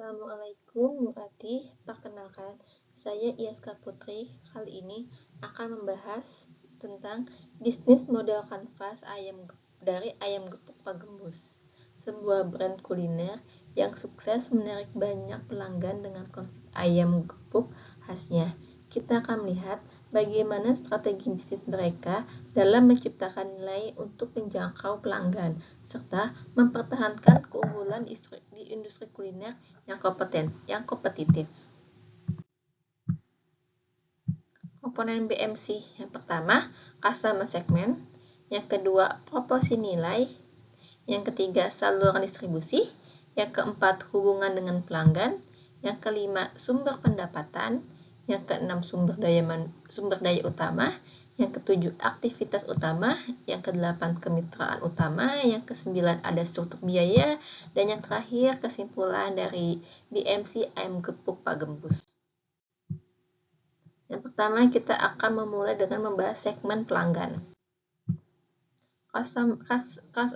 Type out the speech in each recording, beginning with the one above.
Assalamualaikum Bu Ati, perkenalkan saya Iaska Putri. Kali ini akan membahas tentang bisnis model kanvas dari ayam gepuk Pak Gembus, sebuah brand kuliner yang sukses menarik banyak pelanggan dengan konsep ayam gepuk khasnya. Kita akan melihat bagaimana strategi bisnis mereka dalam menciptakan nilai untuk menjangkau pelanggan, serta mempertahankan keunggulan di industri kuliner yang kompetitif. Komponen BMC yang pertama, customer segment, yang kedua, proporsi nilai, yang ketiga, saluran distribusi, yang keempat, hubungan dengan pelanggan, yang kelima, sumber pendapatan, yang keenam, sumber daya utama, yang ketujuh, aktivitas utama, yang kedelapan, kemitraan utama, yang kesembilan, ada struktur biaya, dan yang terakhir, kesimpulan dari BMC ayam gepuk Pak Gembus. Yang pertama, kita akan memulai dengan membahas segmen pelanggan.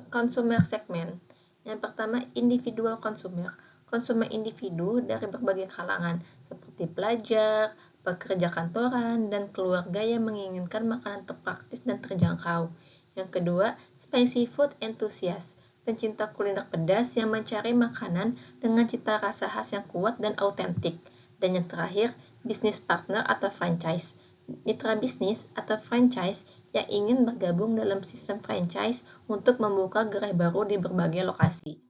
Consumer segment. Yang pertama, individual consumer. Konsumen individu dari berbagai kalangan, seperti pelajar, pekerja kantoran, dan keluarga yang menginginkan makanan terpraktis dan terjangkau. Yang kedua, spicy food enthusiast. Pencinta kuliner pedas yang mencari makanan dengan cita rasa khas yang kuat dan autentik. Dan yang terakhir, bisnis partner atau franchise. Mitra bisnis atau franchise yang ingin bergabung dalam sistem franchise untuk membuka gerai baru di berbagai lokasi.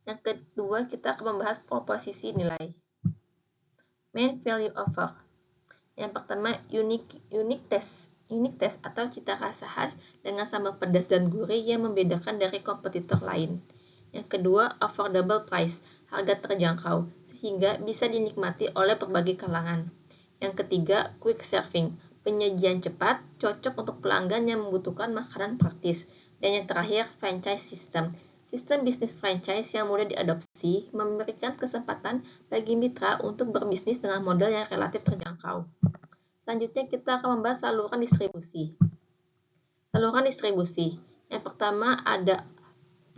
Yang kedua, kita akan membahas proposisi nilai. Main value offer. Yang pertama, unique taste atau cita rasa khas dengan sambal pedas dan gurih yang membedakan dari kompetitor lain. Yang kedua, affordable price, harga terjangkau, sehingga bisa dinikmati oleh berbagai kalangan. Yang ketiga, quick serving, penyajian cepat, cocok untuk pelanggan yang membutuhkan makanan praktis. Dan yang terakhir, franchise system. Sistem bisnis franchise yang mudah diadopsi memberikan kesempatan bagi mitra untuk berbisnis dengan model yang relatif terjangkau. Selanjutnya kita akan membahas saluran distribusi. Saluran distribusi. Yang pertama ada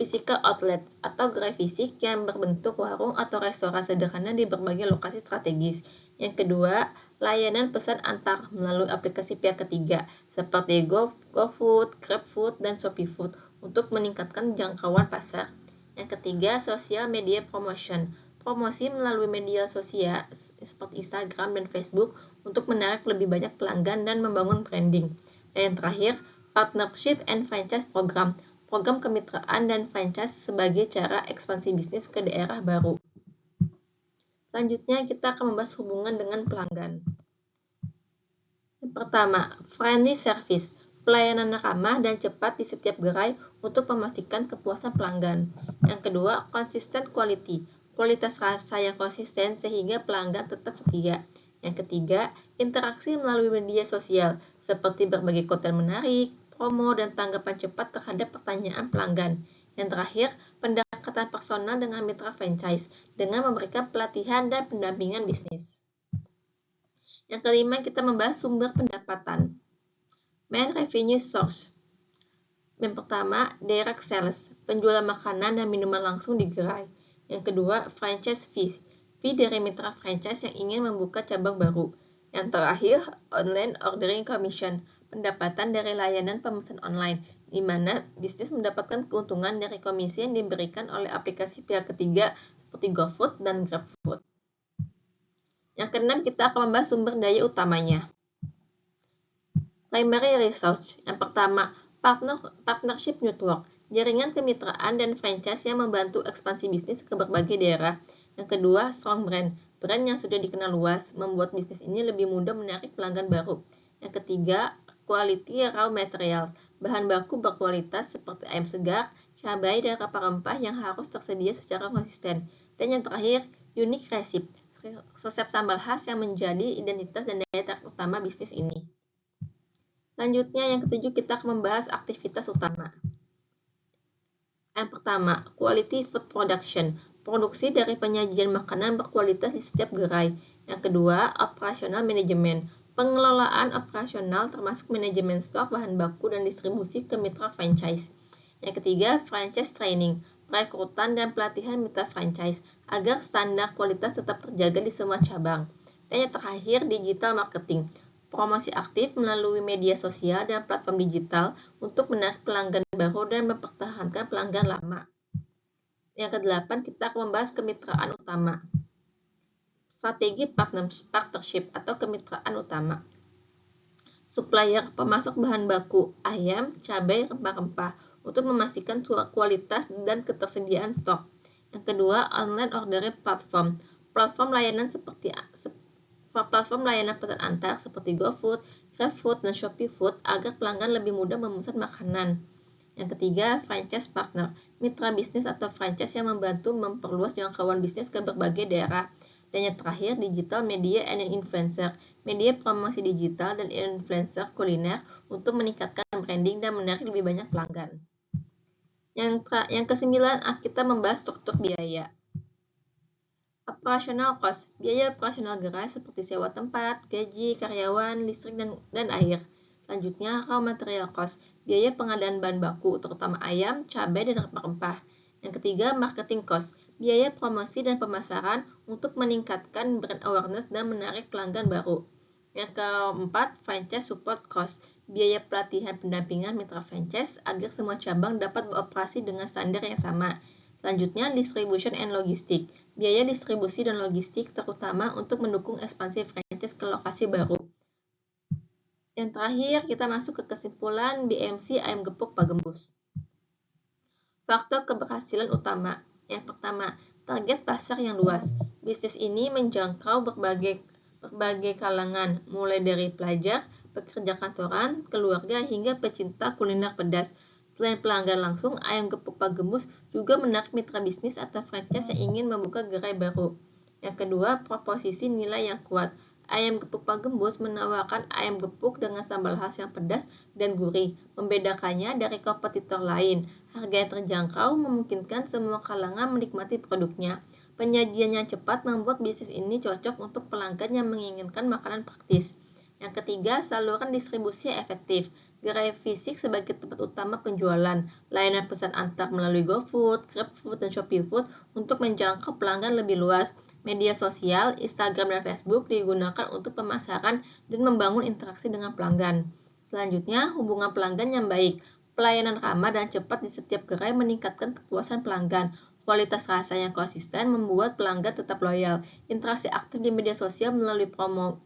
physical outlet atau gerai fisik yang berbentuk warung atau restoran sederhana di berbagai lokasi strategis. Yang kedua, layanan pesan antar melalui aplikasi pihak ketiga seperti GoFood, GrabFood, dan ShopeeFood untuk meningkatkan jangkauan pasar. Yang ketiga, social media promotion. Promosi melalui media sosial seperti Instagram dan Facebook untuk menarik lebih banyak pelanggan dan membangun branding. Dan yang terakhir, partnership and franchise program. Program kemitraan dan franchise sebagai cara ekspansi bisnis ke daerah baru. Selanjutnya kita akan membahas hubungan dengan pelanggan. Yang pertama, friendly service, pelayanan ramah dan cepat di setiap gerai untuk memastikan kepuasan pelanggan. Yang kedua, consistent quality, kualitas rasa yang konsisten sehingga pelanggan tetap setia. Yang ketiga, interaksi melalui media sosial seperti berbagai konten menarik, promo, dan tanggapan cepat terhadap pertanyaan pelanggan. Yang terakhir, pendekatan personal dengan mitra franchise dengan memberikan pelatihan dan pendampingan bisnis. Yang kelima, kita membahas sumber pendapatan. Main revenue source. Yang pertama, direct sales, penjualan makanan dan minuman langsung di gerai. Yang kedua, franchise fees, fee dari mitra franchise yang ingin membuka cabang baru. Yang terakhir, online ordering commission, pendapatan dari layanan pemesan online, di mana bisnis mendapatkan keuntungan dari komisi yang diberikan oleh aplikasi pihak ketiga seperti GoFood dan GrabFood. Yang keenam, kita akan membahas sumber daya utamanya. Primary resource. Yang pertama, partnership network, jaringan kemitraan dan franchise yang membantu ekspansi bisnis ke berbagai daerah. Yang kedua, strong brand yang sudah dikenal luas, membuat bisnis ini lebih mudah menarik pelanggan baru. Yang ketiga, quality raw material, bahan baku berkualitas seperti ayam segar, cabai, dan rempah-rempah yang harus tersedia secara konsisten. Dan yang terakhir, unique recipe, resep sambal khas yang menjadi identitas dan daya tarik utama bisnis ini. Selanjutnya, yang ketujuh, kita akan membahas aktivitas utama. Yang pertama, quality food production, produksi dari penyajian makanan berkualitas di setiap gerai. Yang kedua, operational management, pengelolaan operasional termasuk manajemen stok, bahan baku, dan distribusi ke mitra franchise. Yang ketiga, franchise training, perekrutan dan pelatihan mitra franchise agar standar kualitas tetap terjaga di semua cabang. Dan yang terakhir, digital marketing. Promosi aktif melalui media sosial dan platform digital untuk menarik pelanggan baru dan mempertahankan pelanggan lama. Yang kedelapan, kita akan membahas kemitraan utama. Strategi partnership atau kemitraan utama. Supplier pemasok bahan baku, ayam, cabai, rempah-rempah untuk memastikan kualitas dan ketersediaan stok. Yang kedua, online ordering platform. Platform layanan pesan antar seperti GoFood, GrabFood, dan ShopeeFood agar pelanggan lebih mudah memesan makanan. Yang ketiga, franchise partner. Mitra bisnis atau franchise yang membantu memperluas jangkauan bisnis ke berbagai daerah. Dan yang terakhir, digital media and influencer. Media promosi digital dan influencer kuliner untuk meningkatkan branding dan menarik lebih banyak pelanggan. Yang kesembilan, kita membahas struktur biaya. Operational cost, biaya operasional gerai seperti sewa tempat, gaji, karyawan, listrik, dan air. Selanjutnya, raw material cost, biaya pengadaan bahan baku, terutama ayam, cabai, dan rempah-rempah. Yang ketiga, marketing cost, biaya promosi dan pemasaran untuk meningkatkan brand awareness dan menarik pelanggan baru. Yang keempat, franchise support cost, biaya pelatihan pendampingan mitra franchise agar semua cabang dapat beroperasi dengan standar yang sama. Selanjutnya, distribution and logistik, biaya distribusi dan logistik terutama untuk mendukung ekspansi franchise ke lokasi baru. Yang terakhir, kita masuk ke kesimpulan BMC Ayam Gepuk Pak Gembus. Faktor keberhasilan utama. Yang pertama, target pasar yang luas. Bisnis ini menjangkau berbagai kalangan, mulai dari pelajar, pekerja kantoran, keluarga, hingga pecinta kuliner pedas. Selain pelanggan langsung, Ayam Gepuk Pak Gembus juga menarik mitra bisnis atau franchise yang ingin membuka gerai baru. Yang kedua, proposisi nilai yang kuat. Ayam Gepuk Pak Gembus menawarkan ayam gepuk dengan sambal khas yang pedas dan gurih, membedakannya dari kompetitor lain. Harga yang terjangkau memungkinkan semua kalangan menikmati produknya. Penyajian yang cepat membuat bisnis ini cocok untuk pelanggan yang menginginkan makanan praktis. Yang ketiga, saluran distribusi efektif. Gerai fisik sebagai tempat utama penjualan, layanan pesan antar melalui GoFood, GrabFood, dan ShopeeFood untuk menjangkau pelanggan lebih luas. Media sosial, Instagram dan Facebook digunakan untuk pemasaran dan membangun interaksi dengan pelanggan. Selanjutnya, hubungan pelanggan yang baik. Pelayanan ramah dan cepat di setiap gerai meningkatkan kepuasan pelanggan. Kualitas rasa yang konsisten membuat pelanggan tetap loyal. Interaksi aktif di media sosial melalui promo,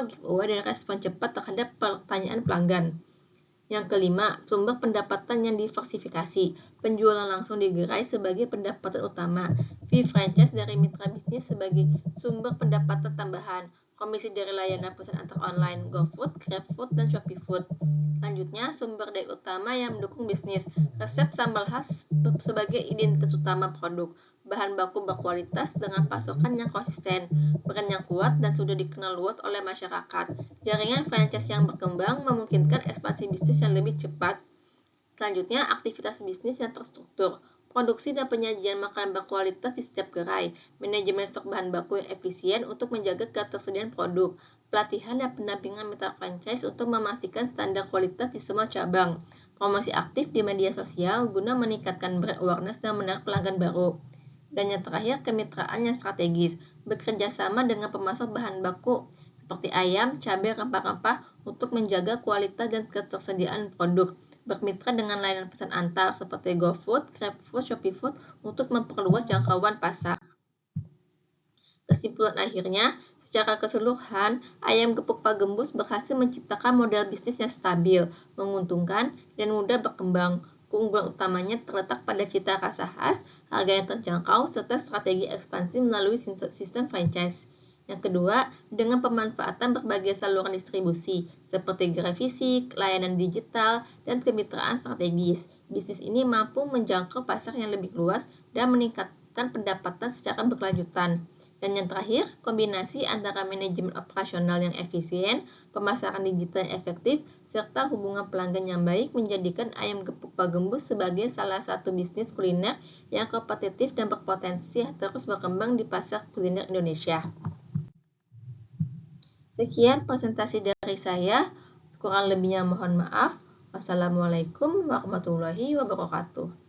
giveaway, dan respon cepat terhadap pertanyaan pelanggan. Yang kelima, sumber pendapatan yang diversifikasi. Penjualan langsung di gerai sebagai pendapatan utama. Fee franchise dari mitra bisnis sebagai sumber pendapatan tambahan. Komisi dari layanan pesan antar online, GoFood, GrabFood, dan ShopeeFood. Selanjutnya, sumber daya utama yang mendukung bisnis. Resep sambal khas sebagai identitas utama produk. Bahan baku berkualitas dengan pasokan yang konsisten, brand yang kuat dan sudah dikenal luas oleh masyarakat. Jaringan franchise yang berkembang memungkinkan ekspansi bisnis yang lebih cepat. Selanjutnya, aktivitas bisnis yang terstruktur. Produksi dan penyajian makanan berkualitas di setiap gerai, manajemen stok bahan baku yang efisien untuk menjaga ketersediaan produk, pelatihan dan pendampingan mitra franchise untuk memastikan standar kualitas di semua cabang, promosi aktif di media sosial guna meningkatkan brand awareness dan menarik pelanggan baru. Dan yang terakhir, kemitraan yang strategis, bekerja sama dengan pemasok bahan baku seperti ayam, cabai, rempah-rempah untuk menjaga kualitas dan ketersediaan produk. Bermitra dengan layanan pesan antar seperti GoFood, GrabFood, ShopeeFood untuk memperluas jangkauan pasar. Kesimpulan akhirnya, secara keseluruhan, Ayam Gepuk Pak Gembus berhasil menciptakan model bisnis yang stabil, menguntungkan, dan mudah berkembang. Keunggulan utamanya terletak pada cita rasa khas, harga yang terjangkau, serta strategi ekspansi melalui sistem franchise. Yang kedua, dengan pemanfaatan berbagai saluran distribusi, seperti gerai fisik, layanan digital, dan kemitraan strategis. Bisnis ini mampu menjangkau pasar yang lebih luas dan meningkatkan pendapatan secara berkelanjutan. Dan yang terakhir, kombinasi antara manajemen operasional yang efisien, pemasaran digital yang efektif, serta hubungan pelanggan yang baik menjadikan Ayam Gepuk Pak Gembus sebagai salah satu bisnis kuliner yang kompetitif dan berpotensi terus berkembang di pasar kuliner Indonesia. Sekian presentasi dari saya, kurang lebihnya mohon maaf. Wassalamualaikum warahmatullahi wabarakatuh.